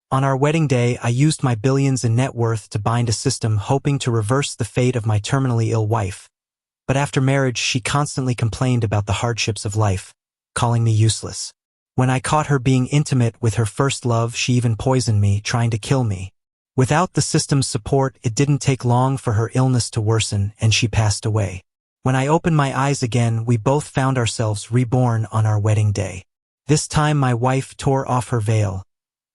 On our wedding day, I used my billions in net worth to bind a system hoping to reverse the fate of my terminally ill wife. But after marriage, she constantly complained about the hardships of life, calling me useless. When I caught her being intimate with her first love, she even poisoned me, trying to kill me. Without the system's support, it didn't take long for her illness to worsen, and she passed away. When I opened my eyes again, we both found ourselves reborn on our wedding day. This time my wife tore off her veil,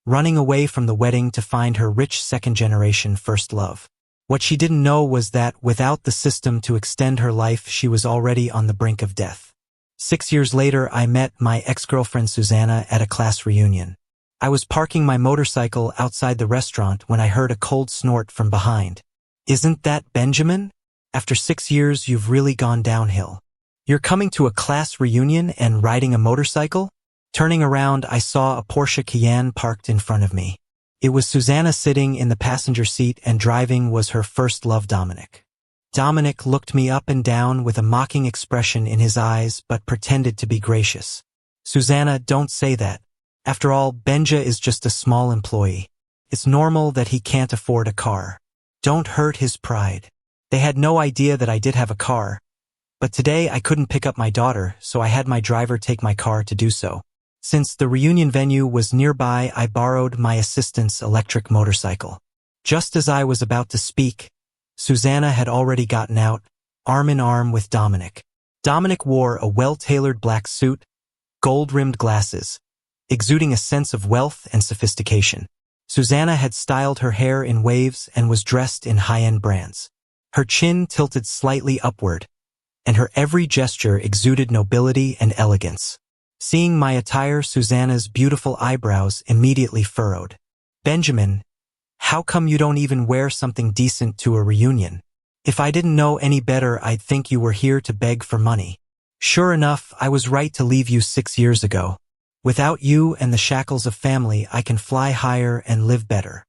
running away from the wedding to find her rich second-generation first love. What she didn't know was that, without the system to extend her life, she was already on the brink of death. 6 years later, I met my ex-girlfriend Susanna at a class reunion. I was parking my motorcycle outside the restaurant when I heard a cold snort from behind. "Isn't that Benjamin? After 6 years, you've really gone downhill. You're coming to a class reunion and riding a motorcycle?" Turning around, I saw a Porsche Cayenne parked in front of me. It was Susanna sitting in the passenger seat, and driving was her first love, Dominic. Dominic looked me up and down with a mocking expression in his eyes, but pretended to be gracious. "Susanna, don't say that. After all, Benja is just a small employee. It's normal that he can't afford a car. Don't hurt his pride." They had no idea that I did have a car, but today I couldn't pick up my daughter, so I had my driver take my car to do so. Since the reunion venue was nearby, I borrowed my assistant's electric motorcycle. Just as I was about to speak, Susanna had already gotten out, arm in arm with Dominic. Dominic wore a well-tailored black suit, gold-rimmed glasses, exuding a sense of wealth and sophistication. Susanna had styled her hair in waves and was dressed in high-end brands. Her chin tilted slightly upward, and her every gesture exuded nobility and elegance. Seeing my attire, Susanna's beautiful eyebrows immediately furrowed. "Benjamin, how come you don't even wear something decent to a reunion? If I didn't know any better, I'd think you were here to beg for money." "Sure enough, I was right to leave you 6 years ago. Without you and the shackles of family, I can fly higher and live better."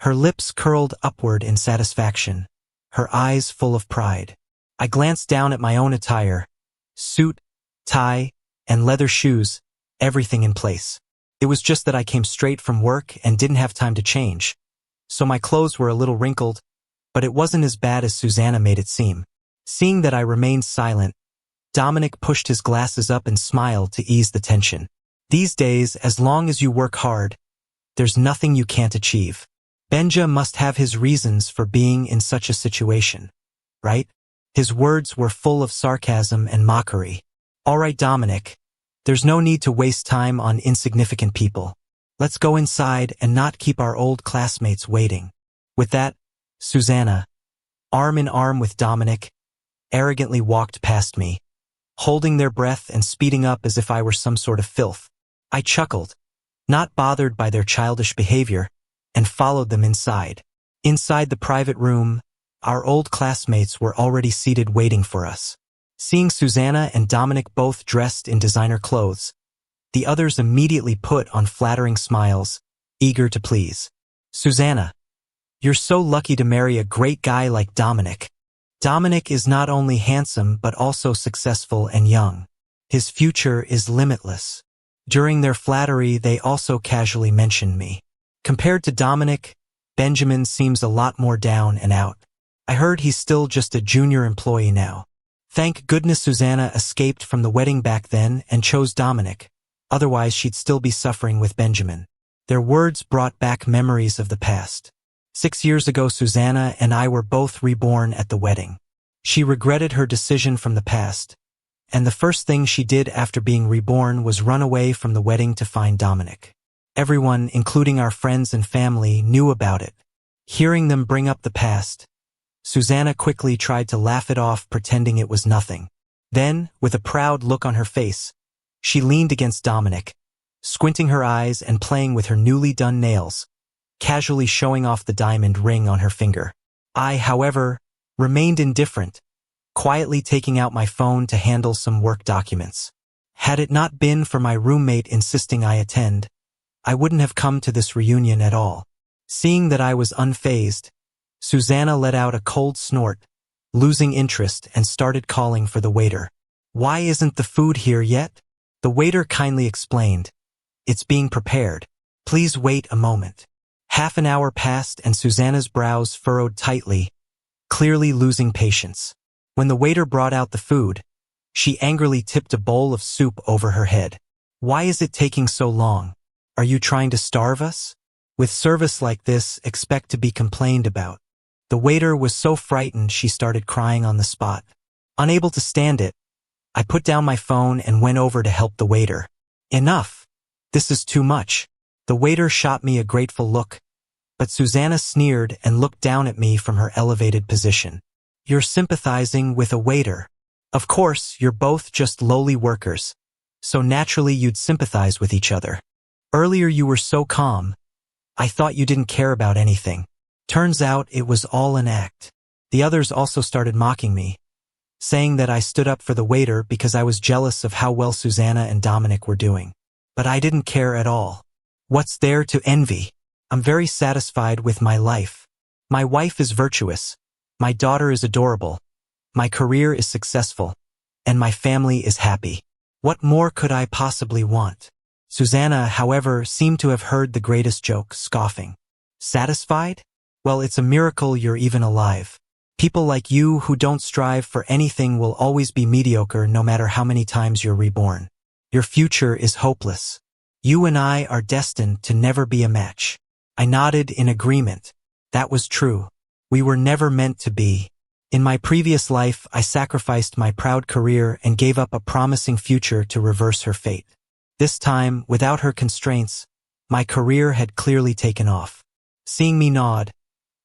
Her lips curled upward in satisfaction, her eyes full of pride. I glanced down at my own attire, suit, tie, and leather shoes, everything in place. It was just that I came straight from work and didn't have time to change, so my clothes were a little wrinkled, but it wasn't as bad as Susanna made it seem. Seeing that I remained silent, Dominic pushed his glasses up and smiled to ease the tension. "These days, as long as you work hard, there's nothing you can't achieve. Benja must have his reasons for being in such a situation, right?" His words were full of sarcasm and mockery. "All right, Dominic, there's no need to waste time on insignificant people. Let's go inside and not keep our old classmates waiting." With that, Susanna, arm in arm with Dominic, arrogantly walked past me, holding their breath and speeding up as if I were some sort of filth. I chuckled, not bothered by their childish behavior, and followed them inside. Inside the private room, our old classmates were already seated waiting for us. Seeing Susanna and Dominic both dressed in designer clothes, the others immediately put on flattering smiles, eager to please. "Susanna, you're so lucky to marry a great guy like Dominic. Dominic is not only handsome but also successful and young. His future is limitless." During their flattery, they also casually mentioned me. Compared to Dominic, Benjamin seems a lot more down and out. I heard he's still just a junior employee now. Thank goodness Susanna escaped from the wedding back then and chose Dominic, otherwise she'd still be suffering with Benjamin. Their words brought back memories of the past. 6 years ago, Susanna and I were both reborn at the wedding. She regretted her decision from the past, and the first thing she did after being reborn was run away from the wedding to find Dominic. Everyone, including our friends and family, knew about it. Hearing them bring up the past, Susanna quickly tried to laugh it off, pretending it was nothing. Then, with a proud look on her face, she leaned against Dominic, squinting her eyes and playing with her newly done nails, casually showing off the diamond ring on her finger. I, however, remained indifferent, quietly taking out my phone to handle some work documents. Had it not been for my roommate insisting I attend, I wouldn't have come to this reunion at all. Seeing that I was unfazed, Susanna let out a cold snort, losing interest, and started calling for the waiter. "Why isn't the food here yet?" The waiter kindly explained, "It's being prepared. Please wait a moment." Half an hour passed and Susanna's brows furrowed tightly, clearly losing patience. When the waiter brought out the food, she angrily tipped a bowl of soup over her head. "Why is it taking so long? Are you trying to starve us? With service like this, expect to be complained about." The waiter was so frightened she started crying on the spot. Unable to stand it, I put down my phone and went over to help the waiter. "Enough! This is too much." The waiter shot me a grateful look, but Susanna sneered and looked down at me from her elevated position. "You're sympathizing with a waiter. Of course, you're both just lowly workers, so naturally you'd sympathize with each other. Earlier you were so calm. I thought you didn't care about anything. Turns out it was all an act." The others also started mocking me, saying that I stood up for the waiter because I was jealous of how well Susanna and Dominic were doing. But I didn't care at all. What's there to envy? I'm very satisfied with my life. My wife is virtuous, my daughter is adorable, my career is successful, and my family is happy. What more could I possibly want? Susanna, however, seemed to have heard the greatest joke, scoffing. "Satisfied? Well, it's a miracle you're even alive. People like you who don't strive for anything will always be mediocre no matter how many times you're reborn. Your future is hopeless. You and I are destined to never be a match." I nodded in agreement. That was true. We were never meant to be. In my previous life, I sacrificed my proud career and gave up a promising future to reverse her fate. This time, without her constraints, my career had clearly taken off. Seeing me nod,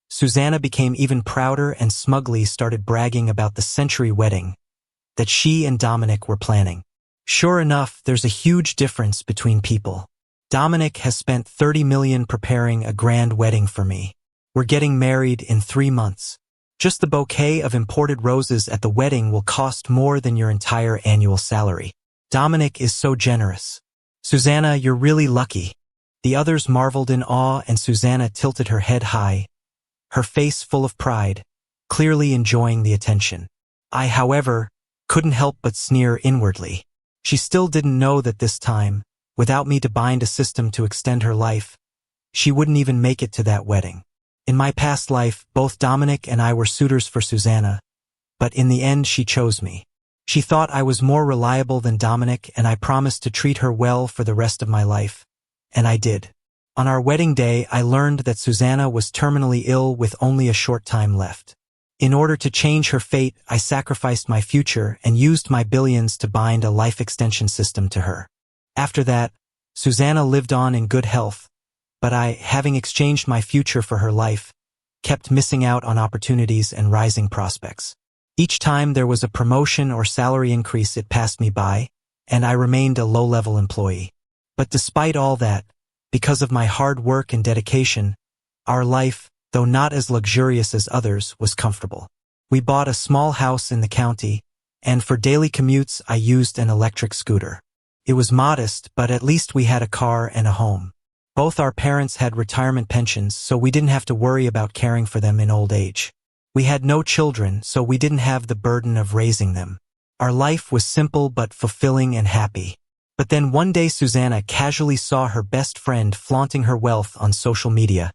Susanna became even prouder and smugly started bragging about the century wedding that she and Dominic were planning. Sure enough, there's a huge difference between people. Dominic has spent $30 million preparing a grand wedding for me. We're getting married in 3 months. Just the bouquet of imported roses at the wedding will cost more than your entire annual salary. Dominic is so generous. Susanna, you're really lucky. The others marveled in awe and Susanna tilted her head high, her face full of pride, clearly enjoying the attention. I, however, couldn't help but sneer inwardly. She still didn't know that this time, without me to bind a system to extend her life, she wouldn't even make it to that wedding. In my past life, both Dominic and I were suitors for Susanna, but in the end she chose me. She thought I was more reliable than Dominic and I promised to treat her well for the rest of my life, and I did. On our wedding day, I learned that Susanna was terminally ill with only a short time left. In order to change her fate, I sacrificed my future and used my billions to bind a life extension system to her. After that, Susanna lived on in good health, but I, having exchanged my future for her life, kept missing out on opportunities and rising prospects. Each time there was a promotion or salary increase, it passed me by, and I remained a low-level employee. But despite all that, because of my hard work and dedication, our life, though not as luxurious as others, was comfortable. We bought a small house in the county, and for daily commutes I used an electric scooter. It was modest, but at least we had a car and a home. Both our parents had retirement pensions, so we didn't have to worry about caring for them in old age. We had no children, so we didn't have the burden of raising them. Our life was simple but fulfilling and happy. But then one day Susanna casually saw her best friend flaunting her wealth on social media,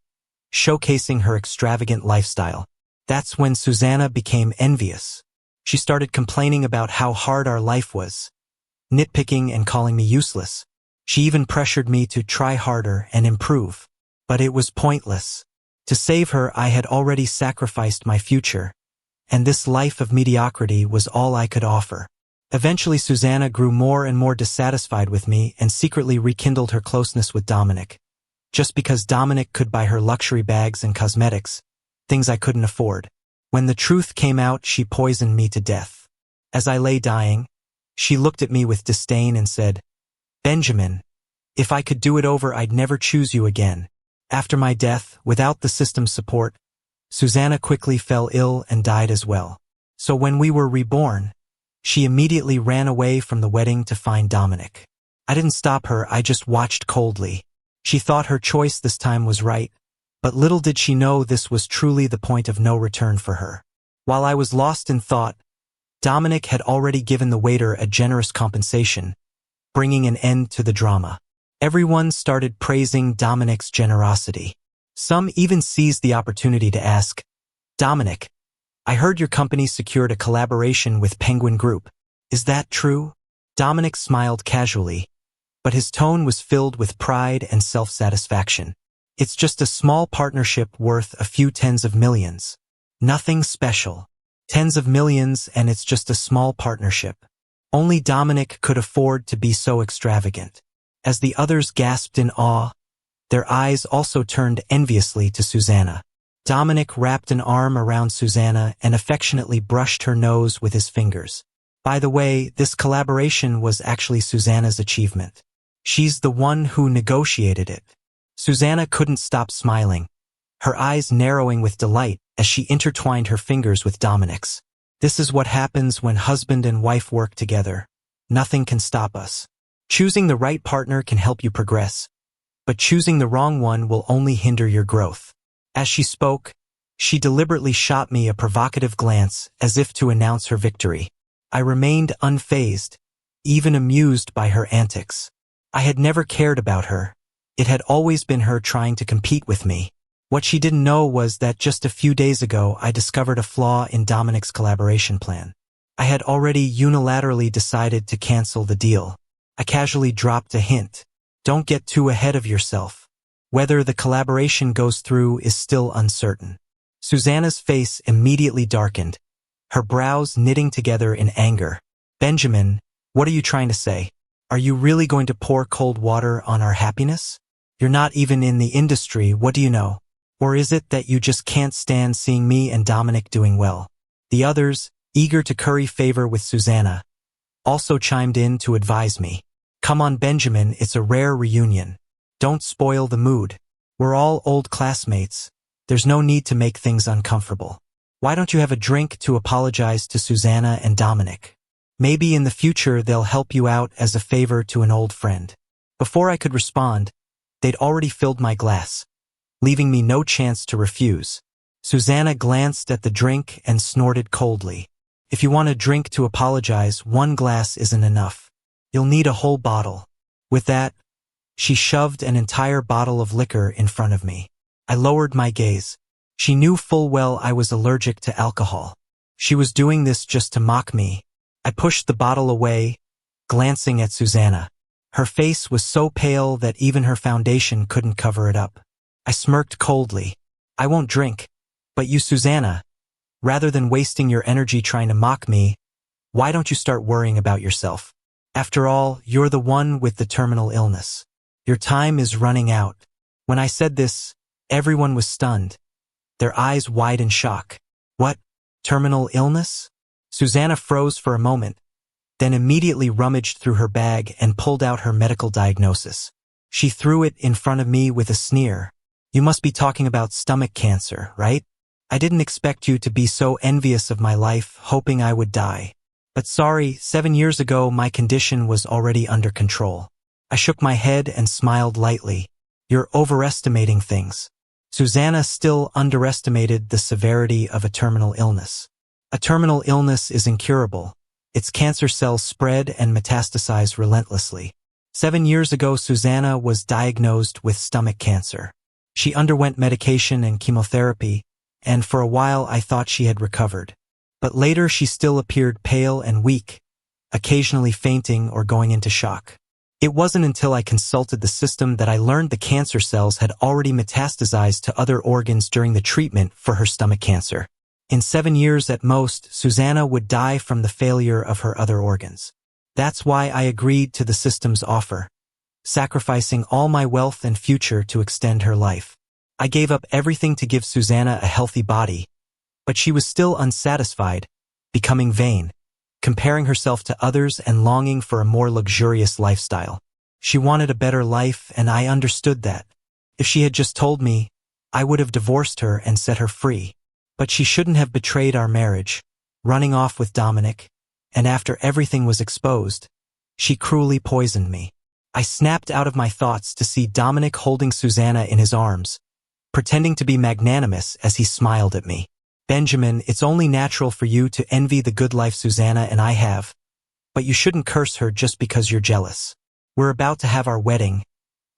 showcasing her extravagant lifestyle. That's when Susanna became envious. She started complaining about how hard our life was, nitpicking and calling me useless. She even pressured me to try harder and improve. But it was pointless. To save her, I had already sacrificed my future, and this life of mediocrity was all I could offer. Eventually, Susanna grew more and more dissatisfied with me and secretly rekindled her closeness with Dominic. Just because Dominic could buy her luxury bags and cosmetics, things I couldn't afford. When the truth came out, she poisoned me to death. As I lay dying, she looked at me with disdain and said, "Benjamin, if I could do it over, I'd never choose you again." After my death, without the system's support, Susanna quickly fell ill and died as well. So when we were reborn, she immediately ran away from the wedding to find Dominic. I didn't stop her, I just watched coldly. She thought her choice this time was right, but little did she know this was truly the point of no return for her. While I was lost in thought, Dominic had already given the waiter a generous compensation, bringing an end to the drama. Everyone started praising Dominic's generosity. Some even seized the opportunity to ask, "Dominic, I heard your company secured a collaboration with Penguin Group. Is that true?" Dominic smiled casually, but his tone was filled with pride and self-satisfaction. "It's just a small partnership worth a few tens of millions. Nothing special. Tens of millions, and it's just a small partnership." Only Dominic could afford to be so extravagant. As the others gasped in awe, their eyes also turned enviously to Susanna. Dominic wrapped an arm around Susanna and affectionately brushed her nose with his fingers. By the way, this collaboration was actually Susanna's achievement. She's the one who negotiated it. Susanna couldn't stop smiling, her eyes narrowing with delight as she intertwined her fingers with Dominic's. "This is what happens when husband and wife work together. Nothing can stop us. Choosing the right partner can help you progress, but choosing the wrong one will only hinder your growth." As she spoke, she deliberately shot me a provocative glance as if to announce her victory. I remained unfazed, even amused by her antics. I had never cared about her. It had always been her trying to compete with me. What she didn't know was that just a few days ago I discovered a flaw in Dominic's collaboration plan. I had already unilaterally decided to cancel the deal. I casually dropped a hint. "Don't get too ahead of yourself. Whether the collaboration goes through is still uncertain." Susanna's face immediately darkened, her brows knitting together in anger. "Benjamin, what are you trying to say? Are you really going to pour cold water on our happiness? You're not even in the industry, what do you know? Or is it that you just can't stand seeing me and Dominic doing well?" The others, eager to curry favor with Susanna, also chimed in to advise me. "Come on, Benjamin, it's a rare reunion. Don't spoil the mood. We're all old classmates. There's no need to make things uncomfortable. Why don't you have a drink to apologize to Susanna and Dominic? Maybe in the future they'll help you out as a favor to an old friend." Before I could respond, they'd already filled my glass, leaving me no chance to refuse. Susanna glanced at the drink and snorted coldly. "If you want a drink to apologize, one glass isn't enough. You'll need a whole bottle." With that, she shoved an entire bottle of liquor in front of me. I lowered my gaze. She knew full well I was allergic to alcohol. She was doing this just to mock me. I pushed the bottle away, glancing at Susanna. Her face was so pale that even her foundation couldn't cover it up. I smirked coldly. "I won't drink. But you, Susanna, rather than wasting your energy trying to mock me, why don't you start worrying about yourself? After all, you're the one with the terminal illness. Your time is running out." When I said this, everyone was stunned, their eyes wide in shock. "What? Terminal illness?" Susanna froze for a moment, then immediately rummaged through her bag and pulled out her medical diagnosis. She threw it in front of me with a sneer. "You must be talking about stomach cancer, right? I didn't expect you to be so envious of my life, hoping I would die. But sorry, 7 years ago my condition was already under control." I shook my head and smiled lightly. "You're overestimating things." Susanna still underestimated the severity of a terminal illness. A terminal illness is incurable. Its cancer cells spread and metastasize relentlessly. 7 years ago, Susanna was diagnosed with stomach cancer. She underwent medication and chemotherapy, and for a while I thought she had recovered. But later she still appeared pale and weak, occasionally fainting or going into shock. It wasn't until I consulted the system that I learned the cancer cells had already metastasized to other organs during the treatment for her stomach cancer. In 7 years at most, Susanna would die from the failure of her other organs. That's why I agreed to the system's offer, sacrificing all my wealth and future to extend her life. I gave up everything to give Susanna a healthy body, but she was still unsatisfied, becoming vain, comparing herself to others and longing for a more luxurious lifestyle. She wanted a better life, and I understood that. If she had just told me, I would have divorced her and set her free. But she shouldn't have betrayed our marriage, running off with Dominic, and after everything was exposed, she cruelly poisoned me. I snapped out of my thoughts to see Dominic holding Susanna in his arms, pretending to be magnanimous as he smiled at me. "Benjamin, it's only natural for you to envy the good life Susanna and I have, but you shouldn't curse her just because you're jealous. We're about to have our wedding,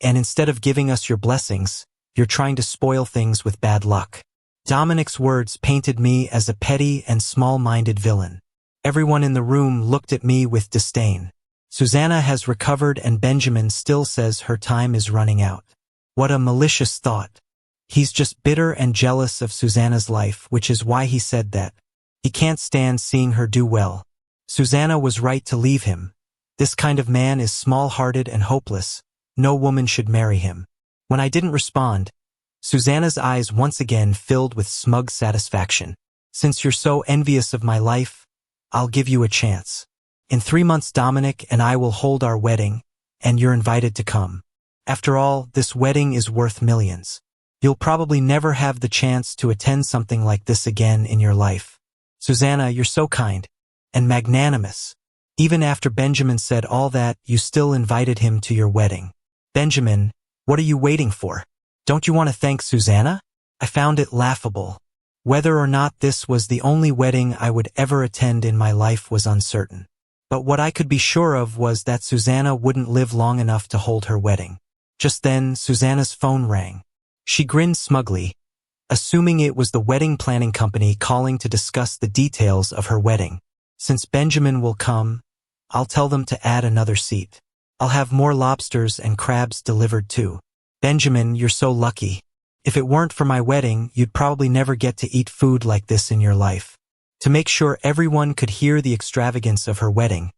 and instead of giving us your blessings, You're trying to spoil things with bad luck. Dominic's words painted me as a petty and small-minded villain. Everyone in the room looked at me with disdain. Susanna has recovered and Benjamin still says her time is running out. What a malicious thought. He's just bitter and jealous of Susanna's life, which is why he said that. He can't stand seeing her do well. Susanna was right to leave him. This kind of man is small-hearted and hopeless. No woman should marry him. When I didn't respond, Susanna's eyes once again filled with smug satisfaction. Since you're so envious of my life, I'll give you a chance. In 3 months Dominic and I will hold our wedding, and you're invited to come. After all, this wedding is worth millions. You'll probably never have the chance to attend something like this again in your life. Susanna, you're so kind and magnanimous. Even after Benjamin said all that, you still invited him to your wedding. Benjamin, what are you waiting for? Don't you want to thank Susanna? I found it laughable. Whether or not this was the only wedding I would ever attend in my life was uncertain. But what I could be sure of was that Susanna wouldn't live long enough to hold her wedding. Just then, Susanna's phone rang. She grinned smugly, assuming it was the wedding planning company calling to discuss the details of her wedding. Since Benjamin will come, I'll tell them to add another seat. I'll have more lobsters and crabs delivered too. Benjamin, you're so lucky. If it weren't for my wedding, you'd probably never get to eat food like this in your life. To make sure everyone could hear the extravagance of her wedding,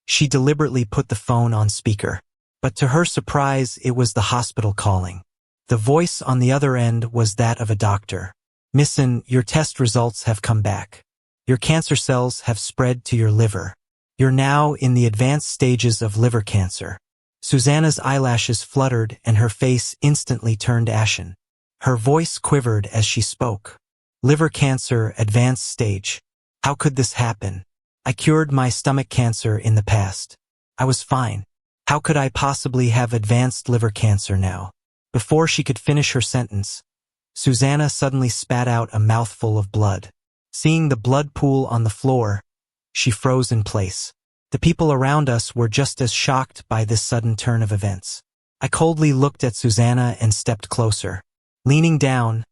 she deliberately put the phone on speaker. But to her surprise, it was the hospital calling. The voice on the other end was that of a doctor. Missin, your test results have come back. Your cancer cells have spread to your liver. You're now in the advanced stages of liver cancer. Susanna's eyelashes fluttered and her face instantly turned ashen. Her voice quivered as she spoke. Liver cancer, advanced stage. How could this happen? I cured my stomach cancer in the past. I was fine. How could I possibly have advanced liver cancer now? Before she could finish her sentence, Susanna suddenly spat out a mouthful of blood. Seeing the blood pool on the floor, she froze in place. The people around us were just as shocked by this sudden turn of events. I coldly looked at Susanna and stepped closer. Leaning down,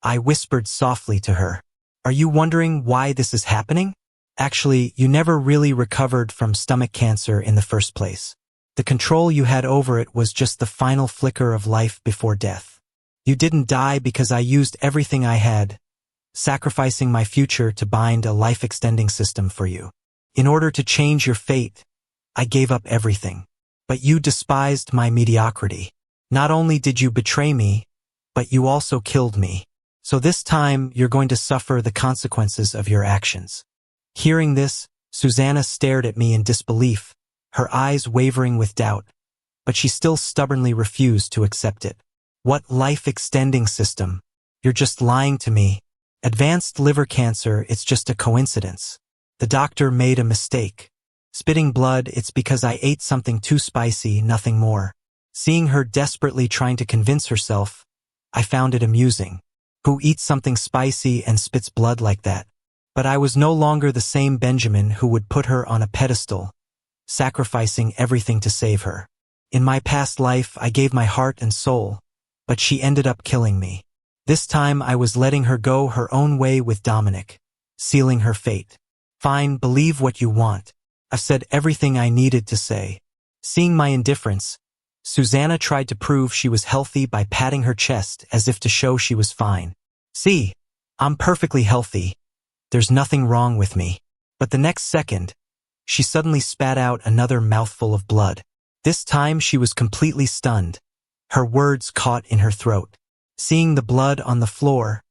I whispered softly to her, "Are you wondering why this is happening? Actually, you never really recovered from stomach cancer in the first place. The control you had over it was just the final flicker of life before death. You didn't die because I used everything I had, sacrificing my future to bind a life-extending system for you. In order to change your fate, I gave up everything. But you despised my mediocrity. Not only did you betray me, but you also killed me. So this time, you're going to suffer the consequences of your actions." Hearing this, Susanna stared at me in disbelief, her eyes wavering with doubt, but she still stubbornly refused to accept it. "What life-extending system? You're just lying to me. Advanced liver cancer, it's just a coincidence. The doctor made a mistake. Spitting blood, it's because I ate something too spicy, nothing more." Seeing her desperately trying to convince herself, I found it amusing. Who eats something spicy and spits blood like that? But I was no longer the same Benjamin who would put her on a pedestal, sacrificing everything to save her. In my past life, I gave my heart and soul, but she ended up killing me. This time I was letting her go her own way with Dominic, sealing her fate. Fine, believe what you want. I've said everything I needed to say. Seeing my indifference, Susanna tried to prove she was healthy by patting her chest as if to show she was fine. "See, I'm perfectly healthy. There's nothing wrong with me." But the next second, she suddenly spat out another mouthful of blood. This time she was completely stunned, her words caught in her throat. Seeing the blood on the floor,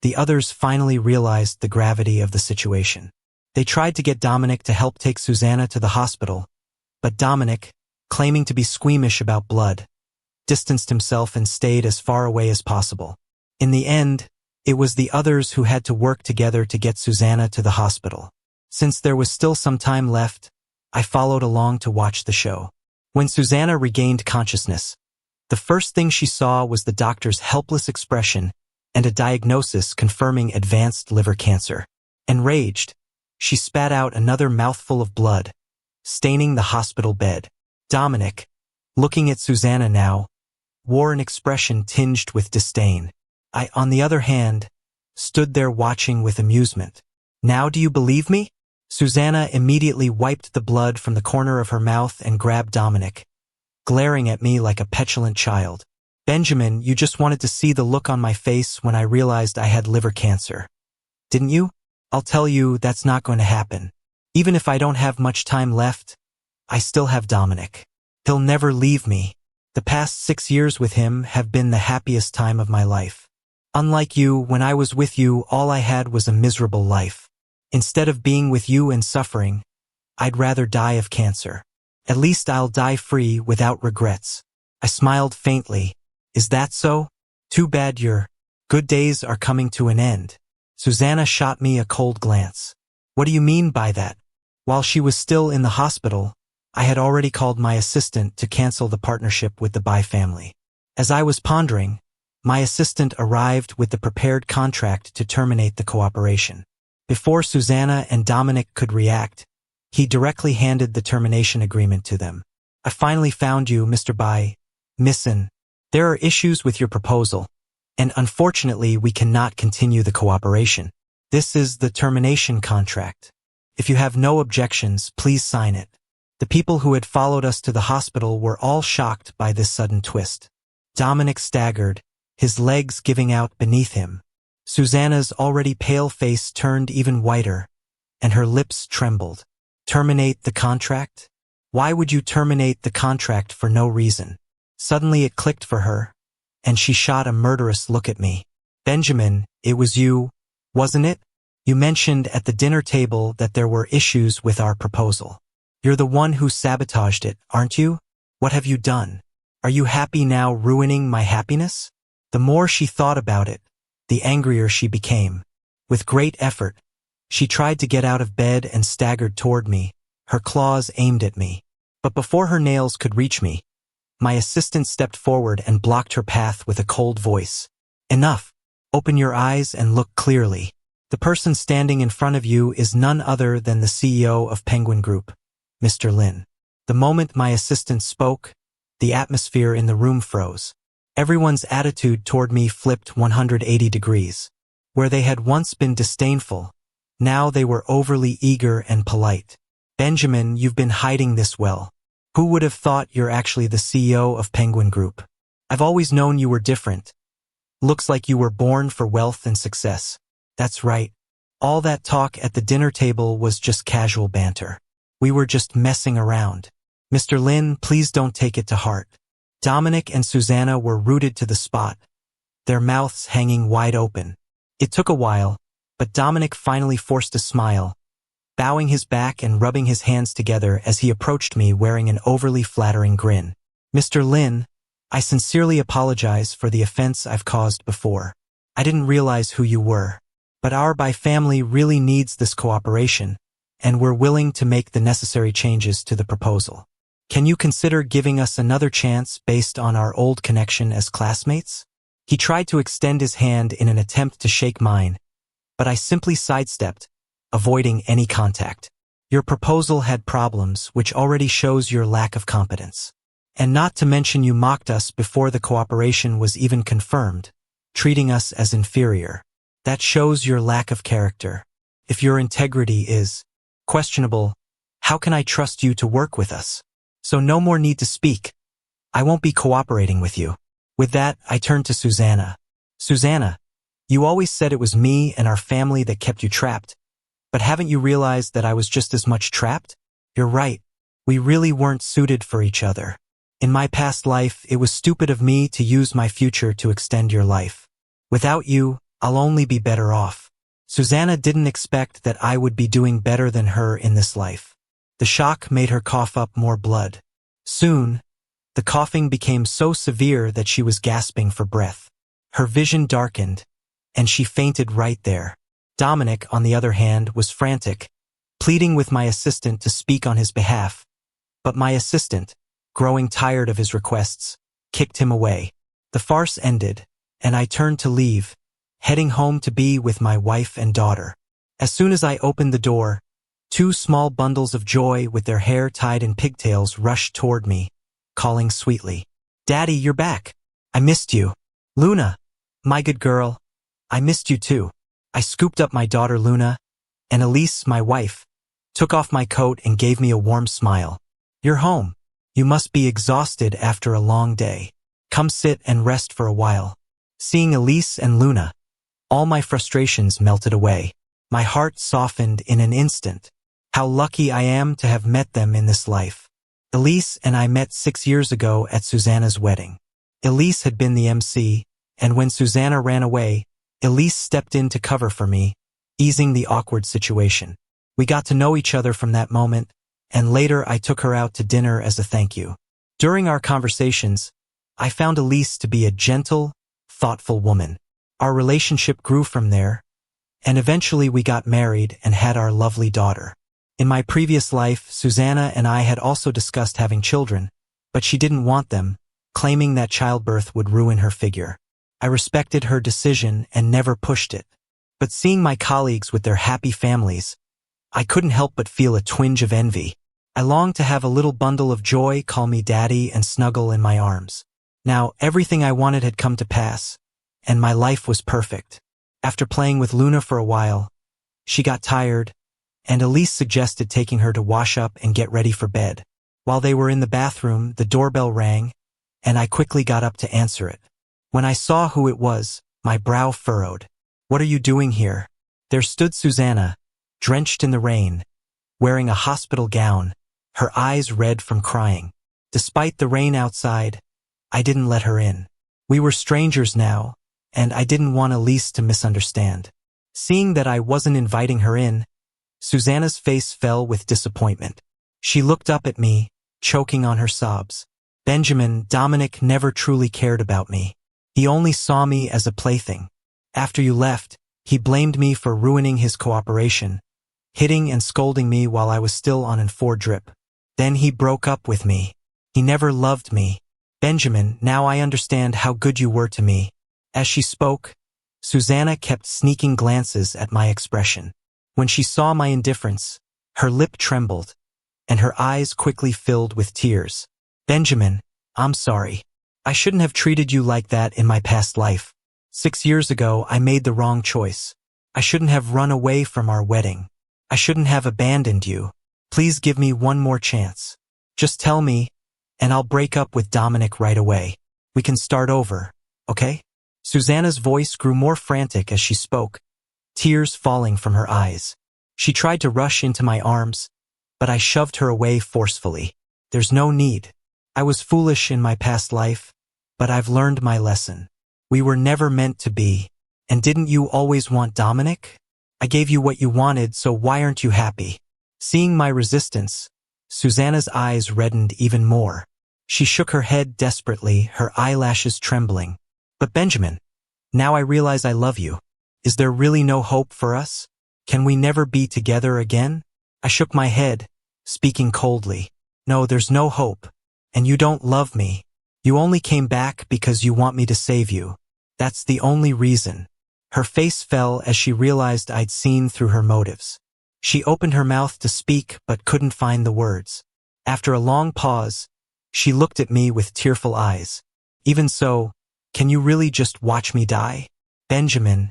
the others finally realized the gravity of the situation. They tried to get Dominic to help take Susanna to the hospital, but Dominic, claiming to be squeamish about blood, distanced himself and stayed as far away as possible. In the end, it was the others who had to work together to get Susanna to the hospital. Since there was still some time left, I followed along to watch the show. When Susanna regained consciousness, the first thing she saw was the doctor's helpless expression and a diagnosis confirming advanced liver cancer. Enraged, she spat out another mouthful of blood, staining the hospital bed. Dominic, looking at Susanna now, wore an expression tinged with disdain. I, on the other hand, stood there watching with amusement. "Now do you believe me?" Susanna immediately wiped the blood from the corner of her mouth and grabbed Dominic, glaring at me like a petulant child. "Benjamin, you just wanted to see the look on my face when I realized I had liver cancer, didn't you? I'll tell you, that's not going to happen. Even if I don't have much time left, I still have Dominic. He'll never leave me. The past 6 years with him have been the happiest time of my life. Unlike you, when I was with you, all I had was a miserable life. Instead of being with you and suffering, I'd rather die of cancer. At least I'll die free without regrets." I smiled faintly. "Is that so? Too bad your good days are coming to an end." Susanna shot me a cold glance. "What do you mean by that?" While she was still in the hospital, I had already called my assistant to cancel the partnership with the Bai family. As I was pondering, my assistant arrived with the prepared contract to terminate the cooperation. Before Susanna and Dominic could react, he directly handed the termination agreement to them. "I finally found you, Mr. Bai. Missin. There are issues with your proposal, and unfortunately we cannot continue the cooperation. This is the termination contract. If you have no objections, please sign it." The people who had followed us to the hospital were all shocked by this sudden twist. Dominic staggered, his legs giving out beneath him. Susanna's already pale face turned even whiter, and her lips trembled. "Terminate the contract? Why would you terminate the contract for no reason?" Suddenly it clicked for her, and she shot a murderous look at me. "Benjamin, it was you, wasn't it? You mentioned at the dinner table that there were issues with our proposal. You're the one who sabotaged it, aren't you? What have you done? Are you happy now, ruining my happiness?" The more she thought about it, the angrier she became. With great effort, she tried to get out of bed and staggered toward me, her claws aimed at me. But before her nails could reach me, my assistant stepped forward and blocked her path with a cold voice. "Enough. Open your eyes and look clearly. The person standing in front of you is none other than the CEO of Penguin Group, Mr. Lin." The moment my assistant spoke, the atmosphere in the room froze. Everyone's attitude toward me flipped 180 degrees. Where they had once been disdainful, now they were overly eager and polite. "Benjamin, you've been hiding this well. Who would have thought you're actually the CEO of Penguin Group? I've always known you were different. Looks like you were born for wealth and success." "That's right. All that talk at the dinner table was just casual banter. We were just messing around. Mr. Lin, please don't take it to heart." Dominic and Susanna were rooted to the spot, their mouths hanging wide open. It took a while, but Dominic finally forced a smile, bowing his back and rubbing his hands together as he approached me wearing an overly flattering grin. "Mr. Lin, I sincerely apologize for the offense I've caused before. I didn't realize who you were. But our Bai family really needs this cooperation, and we're willing to make the necessary changes to the proposal. Can you consider giving us another chance based on our old connection as classmates?" He tried to extend his hand in an attempt to shake mine, but I simply sidestepped, avoiding any contact. "Your proposal had problems, which already shows your lack of competence. And not to mention you mocked us before the cooperation was even confirmed, treating us as inferior. That shows your lack of character. If your integrity is questionable, how can I trust you to work with us? So no more need to speak. I won't be cooperating with you." With that, I turned to Susanna. "Susanna, you always said it was me and our family that kept you trapped. But haven't you realized that I was just as much trapped? You're right. We really weren't suited for each other. In my past life, it was stupid of me to use my future to extend your life. Without you, I'll only be better off." Susanna didn't expect that I would be doing better than her in this life. The shock made her cough up more blood. Soon, the coughing became so severe that she was gasping for breath. Her vision darkened, and she fainted right there. Dominic, on the other hand, was frantic, pleading with my assistant to speak on his behalf. But my assistant, growing tired of his requests, kicked him away. The farce ended, and I turned to leave, heading home to be with my wife and daughter. As soon as I opened the door, 2 small bundles of joy with their hair tied in pigtails rushed toward me, calling sweetly, "Daddy, you're back. I missed you. Luna, my good girl, I missed you too. I scooped up my daughter Luna, and Elise, my wife, took off my coat and gave me a warm smile. You're home. You must be exhausted after a long day. Come sit and rest for a while. Seeing Elise and Luna, all my frustrations melted away. My heart softened in an instant. How lucky I am to have met them in this life. Elise and I met 6 years ago at Susanna's wedding. Elise had been the MC, and when Susanna ran away, Elise stepped in to cover for me, easing the awkward situation. We got to know each other from that moment, and later I took her out to dinner as a thank you. During our conversations, I found Elise to be a gentle, thoughtful woman. Our relationship grew from there, and eventually we got married and had our lovely daughter. In my previous life, Susanna and I had also discussed having children, but she didn't want them, claiming that childbirth would ruin her figure. I respected her decision and never pushed it. But seeing my colleagues with their happy families, I couldn't help but feel a twinge of envy. I longed to have a little bundle of joy call me daddy and snuggle in my arms. Now, everything I wanted had come to pass, and my life was perfect. After playing with Luna for a while, she got tired, and Elise suggested taking her to wash up and get ready for bed. While they were in the bathroom, the doorbell rang, and I quickly got up to answer it. When I saw who it was, my brow furrowed. What are you doing here? There stood Susanna, drenched in the rain, wearing a hospital gown, her eyes red from crying. Despite the rain outside, I didn't let her in. We were strangers now, and I didn't want Elise to misunderstand. Seeing that I wasn't inviting her in, Susanna's face fell with disappointment. She looked up at me, choking on her sobs. Dominic never truly cared about me. He only saw me as a plaything. After you left, he blamed me for ruining his cooperation, hitting and scolding me while I was still on an 4 drip. Then he broke up with me. He never loved me. Benjamin, now I understand how good you were to me. As she spoke, Susanna kept sneaking glances at my expression. When she saw my indifference, her lip trembled, and her eyes quickly filled with tears. Benjamin, I'm sorry. I shouldn't have treated you like that in my past life. 6 years ago, I made the wrong choice. I shouldn't have run away from our wedding. I shouldn't have abandoned you. Please give me one more chance. Just tell me, and I'll break up with Dominic right away. We can start over, okay? Susanna's voice grew more frantic as she spoke, tears falling from her eyes. She tried to rush into my arms, but I shoved her away forcefully. There's no need. I was foolish in my past life, but I've learned my lesson. We were never meant to be. And didn't you always want Dominic? I gave you what you wanted, so why aren't you happy? Seeing my resistance, Susanna's eyes reddened even more. She shook her head desperately, her eyelashes trembling. But Benjamin, now I realize I love you. Is there really no hope for us? Can we never be together again? I shook my head, speaking coldly. No, there's no hope. And you don't love me. You only came back because you want me to save you. That's the only reason. Her face fell as she realized I'd seen through her motives. She opened her mouth to speak but couldn't find the words. After a long pause, she looked at me with tearful eyes. Even so, can you really just watch me die? Benjamin,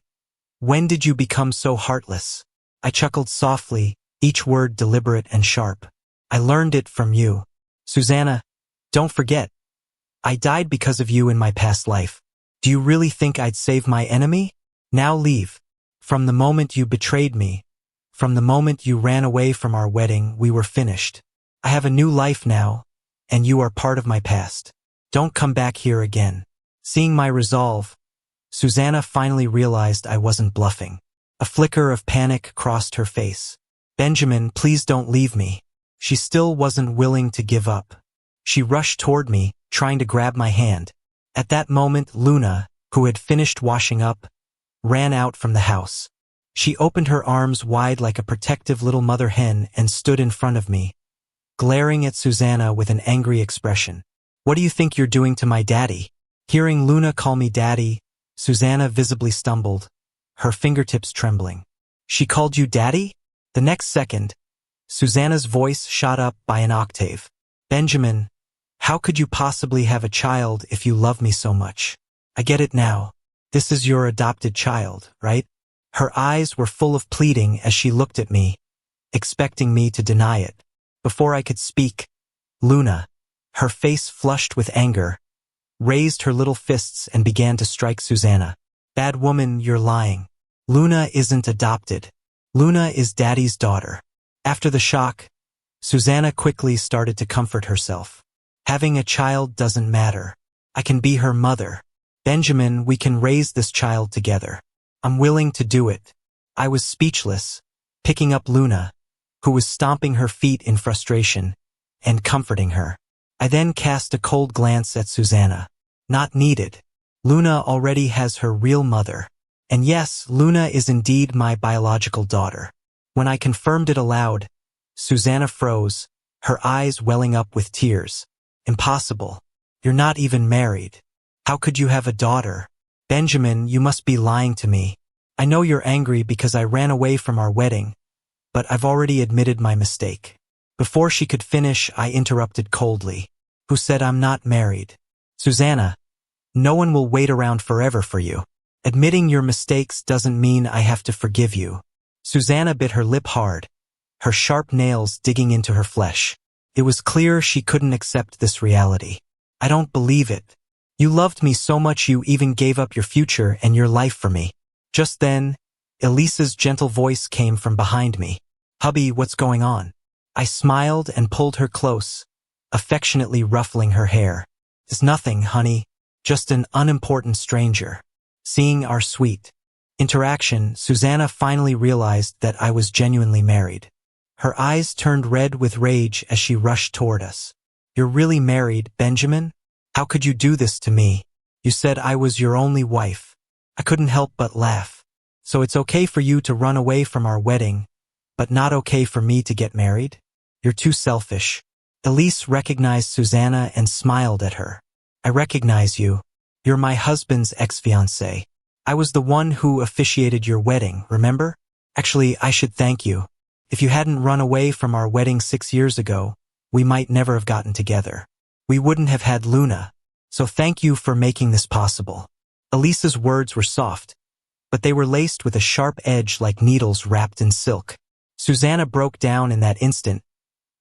when did you become so heartless? I chuckled softly, each word deliberate and sharp. I learned it from you. Susanna, don't forget. I died because of you in my past life. Do you really think I'd save my enemy? Now leave. From the moment you betrayed me, from the moment you ran away from our wedding, we were finished. I have a new life now, and you are part of my past. Don't come back here again. Seeing my resolve, Susanna finally realized I wasn't bluffing. A flicker of panic crossed her face. Benjamin, please don't leave me. She still wasn't willing to give up. She rushed toward me, trying to grab my hand. At that moment, Luna, who had finished washing up, ran out from the house. She opened her arms wide like a protective little mother hen and stood in front of me, glaring at Susanna with an angry expression. What do you think you're doing to my daddy? Hearing Luna call me daddy, Susanna visibly stumbled, her fingertips trembling. She called you daddy? The next second, Susanna's voice shot up by an octave. Benjamin, How could you possibly have a child if you love me so much? I get it now. This is your adopted child, right? Her eyes were full of pleading as she looked at me, expecting me to deny it. Before I could speak, Luna, her face flushed with anger, raised her little fists and began to strike Susanna. Bad woman, you're lying. Luna isn't adopted. Luna is Daddy's daughter. After the shock, Susanna quickly started to comfort herself. Having a child doesn't matter. I can be her mother. Benjamin, we can raise this child together. I'm willing to do it. I was speechless, picking up Luna, who was stomping her feet in frustration, and comforting her. I then cast a cold glance at Susanna. Not needed. Luna already has her real mother. And yes, Luna is indeed my biological daughter. When I confirmed it aloud, Susanna froze, her eyes welling up with tears. Impossible. You're not even married. How could you have a daughter? Benjamin, you must be lying to me. I know you're angry because I ran away from our wedding, but I've already admitted my mistake. Before she could finish, I interrupted coldly. Who said I'm not married? Susanna, no one will wait around forever for you. Admitting your mistakes doesn't mean I have to forgive you. Susanna bit her lip hard, her sharp nails digging into her flesh. It was clear she couldn't accept this reality. I don't believe it. You loved me so much you even gave up your future and your life for me. Just then, Elisa's gentle voice came from behind me. Hubby, what's going on? I smiled and pulled her close, affectionately ruffling her hair. It's nothing, honey. Just an unimportant stranger. Seeing our sweet interaction, Susanna finally realized that I was genuinely married. Her eyes turned red with rage as she rushed toward us. You're really married, Benjamin? How could you do this to me? You said I was your only wife. I couldn't help but laugh. So it's okay for you to run away from our wedding, but not okay for me to get married? You're too selfish. Elise recognized Susanna and smiled at her. I recognize you. You're my husband's ex-fiancé. I was the one who officiated your wedding, remember? Actually, I should thank you. If you hadn't run away from our wedding 6 years ago, we might never have gotten together. We wouldn't have had Luna. So thank you for making this possible. Elisa's words were soft, but they were laced with a sharp edge like needles wrapped in silk. Susanna broke down in that instant,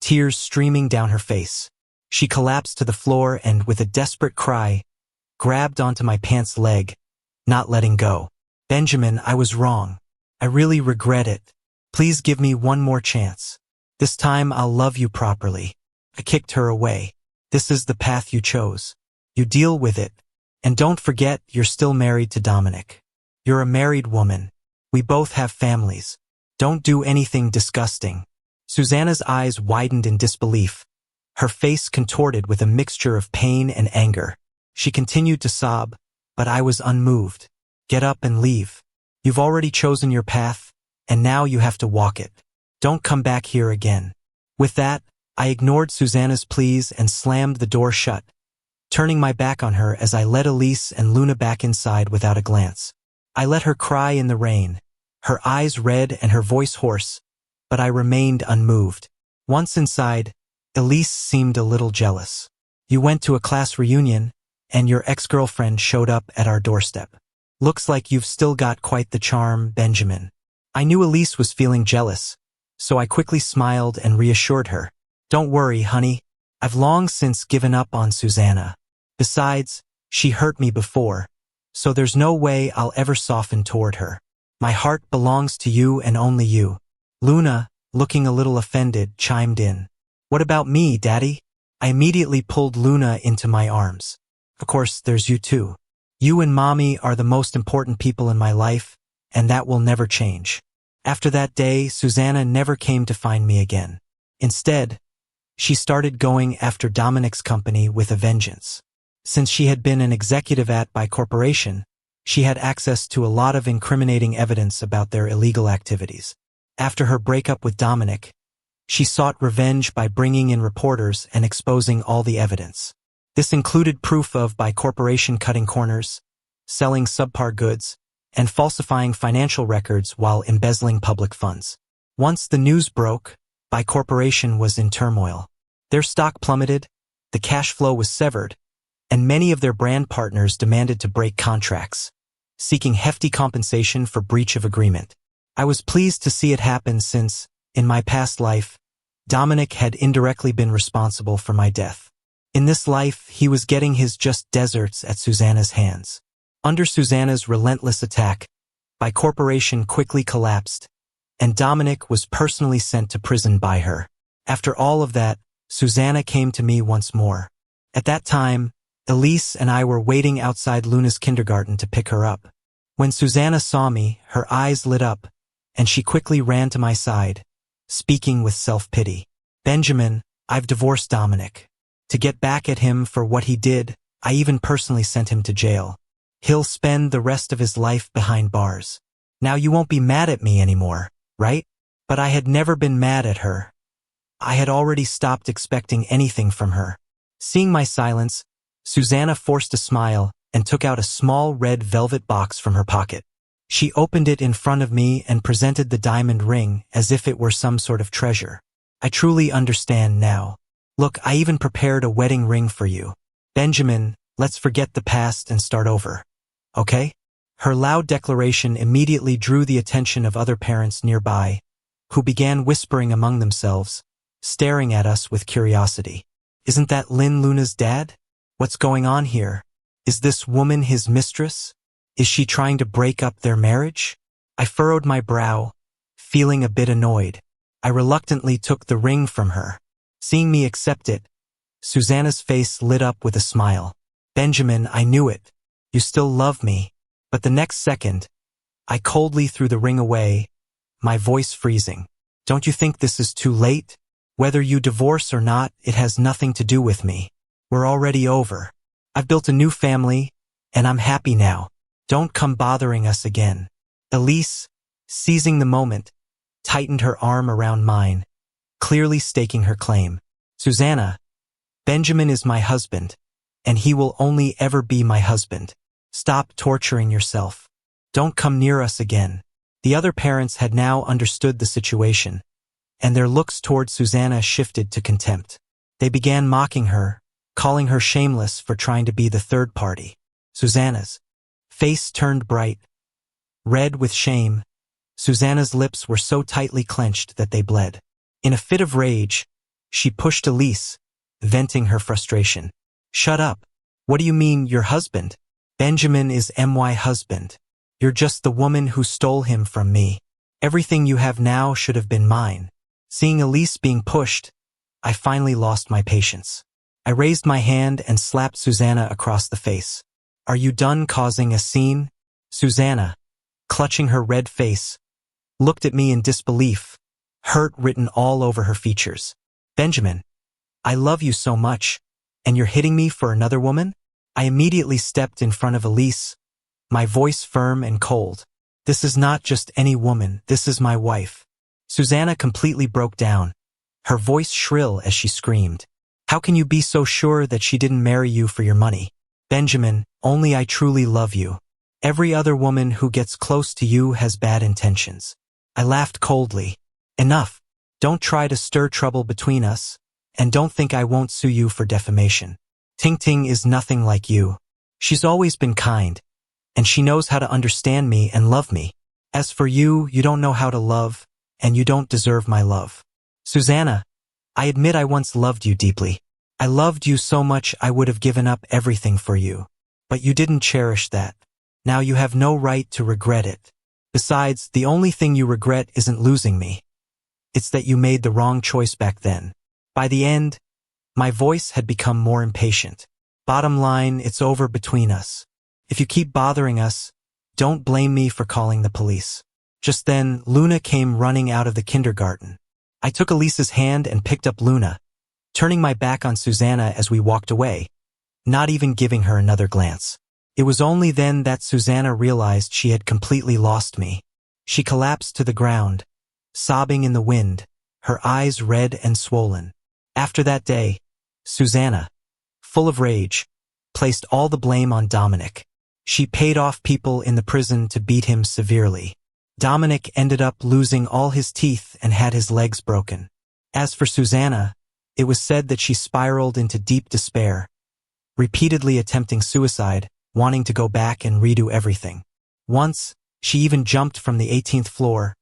tears streaming down her face. She collapsed to the floor and, with a desperate cry, grabbed onto my pants leg, not letting go. Benjamin, I was wrong. I really regret it. Please give me one more chance. This time I'll love you properly. I kicked her away. This is the path you chose. You deal with it. And don't forget, you're still married to Dominic. You're a married woman. We both have families. Don't do anything disgusting. Susanna's eyes widened in disbelief, her face contorted with a mixture of pain and anger. She continued to sob, but I was unmoved. Get up and leave. You've already chosen your path, and now you have to walk it. Don't come back here again. With that, I ignored Susanna's pleas and slammed the door shut, turning my back on her as I led Elise and Luna back inside without a glance. I let her cry in the rain, her eyes red and her voice hoarse, but I remained unmoved. Once inside, Elise seemed a little jealous. You went to a class reunion, and your ex-girlfriend showed up at our doorstep. Looks like you've still got quite the charm, Benjamin. I knew Elise was feeling jealous, so I quickly smiled and reassured her. Don't worry, honey. I've long since given up on Susanna. Besides, she hurt me before, so there's no way I'll ever soften toward her. My heart belongs to you and only you. Luna, looking a little offended, chimed in. What about me, Daddy? I immediately pulled Luna into my arms. Of course, there's you too. You and Mommy are the most important people in my life, and that will never change. After that day, Susanna never came to find me again. Instead, she started going after Dominic's company with a vengeance. Since she had been an executive at by corporation, she had access to a lot of incriminating evidence about their illegal activities. After her breakup with Dominic, she sought revenge by bringing in reporters and exposing all the evidence. This included proof of by corporation cutting corners, selling subpar goods, and falsifying financial records while embezzling public funds. Once the news broke, by corporation was in turmoil. Their stock plummeted, the cash flow was severed, and many of their brand partners demanded to break contracts, seeking hefty compensation for breach of agreement. I was pleased to see it happen since, in my past life, Dominic had indirectly been responsible for my death. In this life, he was getting his just desserts at Susanna's hands. Under Susanna's relentless attack, my corporation quickly collapsed, and Dominic was personally sent to prison by her. After all of that, Susanna came to me once more. At that time, Elise and I were waiting outside Luna's kindergarten to pick her up. When Susanna saw me, her eyes lit up, and she quickly ran to my side, speaking with self-pity. "Benjamin, I've divorced Dominic. To get back at him for what he did, I even personally sent him to jail. He'll spend the rest of his life behind bars. Now you won't be mad at me anymore, right?" But I had never been mad at her. I had already stopped expecting anything from her. Seeing my silence, Susanna forced a smile and took out a small red velvet box from her pocket. She opened it in front of me and presented the diamond ring as if it were some sort of treasure. "I truly understand now. Look, I even prepared a wedding ring for you. Benjamin, let's forget the past and start over. Okay?" Her loud declaration immediately drew the attention of other parents nearby, who began whispering among themselves, staring at us with curiosity. "Isn't that Luna's dad? What's going on here? Is this woman his mistress? Is she trying to break up their marriage?" I furrowed my brow, feeling a bit annoyed. I reluctantly took the ring from her. Seeing me accept it, Susanna's face lit up with a smile. "Benjamin, I knew it. You still love me." But the next second, I coldly threw the ring away, my voice freezing. "Don't you think this is too late? Whether you divorce or not, it has nothing to do with me. We're already over. I've built a new family, and I'm happy now. Don't come bothering us again." Elise, seizing the moment, tightened her arm around mine, clearly staking her claim. "Susanna, Benjamin is my husband, and he will only ever be my husband. Stop torturing yourself. Don't come near us again." The other parents had now understood the situation, and their looks toward Susanna shifted to contempt. They began mocking her, calling her shameless for trying to be the third party. Susanna's face turned bright, red with shame. Susanna's lips were so tightly clenched that they bled. In a fit of rage, she pushed Elise, venting her frustration. "Shut up. What do you mean, your husband? Benjamin is my husband. You're just the woman who stole him from me. Everything you have now should have been mine." Seeing Elise being pushed, I finally lost my patience. I raised my hand and slapped Susanna across the face. "Are you done causing a scene?" Susanna, clutching her red face, looked at me in disbelief, hurt written all over her features. "Benjamin, I love you so much, and you're hitting me for another woman?" I immediately stepped in front of Elise, my voice firm and cold. "This is not just any woman, this is my wife." Susanna completely broke down, her voice shrill as she screamed. "How can you be so sure that she didn't marry you for your money? Benjamin, only I truly love you. Every other woman who gets close to you has bad intentions." I laughed coldly. "Enough. Don't try to stir trouble between us, and don't think I won't sue you for defamation. Ting Ting is nothing like you. She's always been kind, and she knows how to understand me and love me. As for you, you don't know how to love, and you don't deserve my love. Susanna, I admit I once loved you deeply. I loved you so much I would have given up everything for you. But you didn't cherish that. Now you have no right to regret it. Besides, the only thing you regret isn't losing me. It's that you made the wrong choice back then." By the end, my voice had become more impatient. "Bottom line, it's over between us. If you keep bothering us, don't blame me for calling the police." Just then, Luna came running out of the kindergarten. I took Elise's hand and picked up Luna, turning my back on Susanna as we walked away, not even giving her another glance. It was only then that Susanna realized she had completely lost me. She collapsed to the ground, sobbing in the wind, her eyes red and swollen. After that day, Susanna, full of rage, placed all the blame on Dominic. She paid off people in the prison to beat him severely. Dominic ended up losing all his teeth and had his legs broken. As for Susanna, It was said that she spiraled into deep despair, repeatedly attempting suicide, wanting to go back and redo everything. Once, she even jumped from the 18th floor,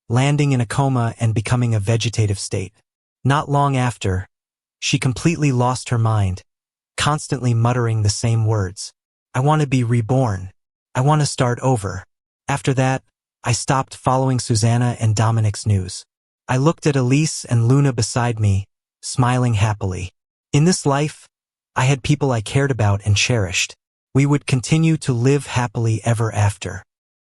landing in a coma and becoming a vegetative state. Not long after, she completely lost her mind, constantly muttering the same words. I want to be reborn. I want to start over. After that, I stopped following Susanna and Dominic's news. I looked at Elise and Luna beside me, smiling happily. In this life, I had people I cared about and cherished. We would continue to live happily ever after.